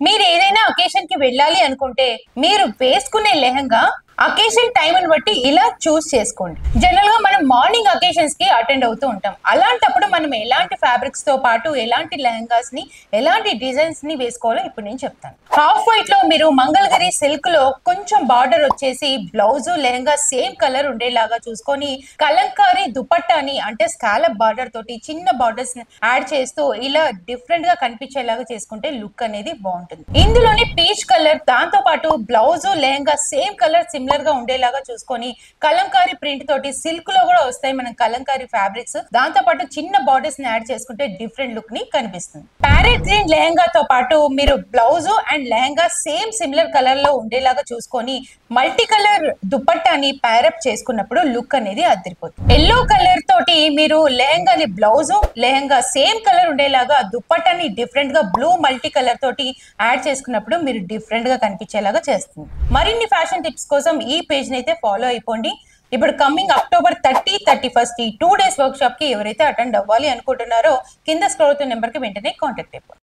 మీరు ఏదైనా అకేషన్ కి వెళ్ళాలి అనుకుంటే మీరు వేసుకునే లెహంగా అకేషన్ టైం ని బట్టి ఇలా చూస్ చేసుకోండి. జనరల్ గా మనం మార్నింగ్ అకేషన్స్ కి అటెండ్ అవుతూ ఉంటాం. అలాంటప్పుడు మనం ఎలాంటి ఫ్యాబ్రిక్స్ తో పాటు ఎలాంటి లెహంగాస్ ని ఎలాంటి డిజైన్స్ ని వేసుకోవాలో ఇప్పుడు నేను చెప్తాను. హాఫ్ వైట్ లో మీరు మంగళగిరి సిల్క్ లో కొంచెం బార్డర్ వచ్చేసి బ్లౌజ్ లెహంగా సేమ్ కలర్ ఉండేలాగా చూసుకొని కలంకారీ దుపట్టాని అంటే స్కాలప్ బార్డర్ తోటి చిన్న బార్డర్స్ యాడ్ చేస్తూ ఇలా డిఫరెంట్ గా కనిపించేలాగా చేసుకుంటే లుక్ అనేది బాగుంటుంది. ఇందులోని పీచ్ కలర్ దాంతో పాటు blouse lehenga same colour similar గా ఉండేలాగా చూసుకొని కలంకారీ ప్రింట్ తోటి సిల్క్ లో కూడా వస్తాయి మనం కలంకారీ ఫ్యాబ్రిక్స్, దాంతో పాటు చిన్న బార్డర్స్ ని యాడ్ చేసుకుంటే డిఫరెంట్ లుక్ ని కనిపిస్తుంది. ప్యారెట్ గ్రీన్ లెహంగాతో పాటు మీరు blouse and lehenga same similar colour లో ఉండేలాగా చూసుకొని మల్టీ కలర్ దుపట్టాని ప్యారప్ చేసుకున్నప్పుడు లుక్ అనేది అదిరిపోతుంది. ఎల్లో కలర్ తోటి మీరు లెహంగాని బ్లౌజ్ లెహంగా సేమ్ కలర్ ఉండేలాగా దుపట్టాని డిఫరెంట్ గా బ్లూ మల్టీ కలర్ తోటి యాడ్ చేసుకున్నప్పుడు మీరు డిఫరెంట్ గా కనిపించేలాగా చేస్తుంది. మరిన్ని ఫ్యాషన్ టిప్స్ కోసం ఈ పేజ్ ని అయితే ఫాలో అయిపోండి. ఇప్పుడు కమింగ్ అక్టోబర్ 30, 31 ఈ 2 days వర్క్ షాప్ కి ఎవరైతే అటెండ్ అవ్వాలి అనుకుంటున్నారో కింద స్క్రోల్ అవుతున్న నెంబర్ కి వెంటనే కాంటాక్ట్ అయిపోండి.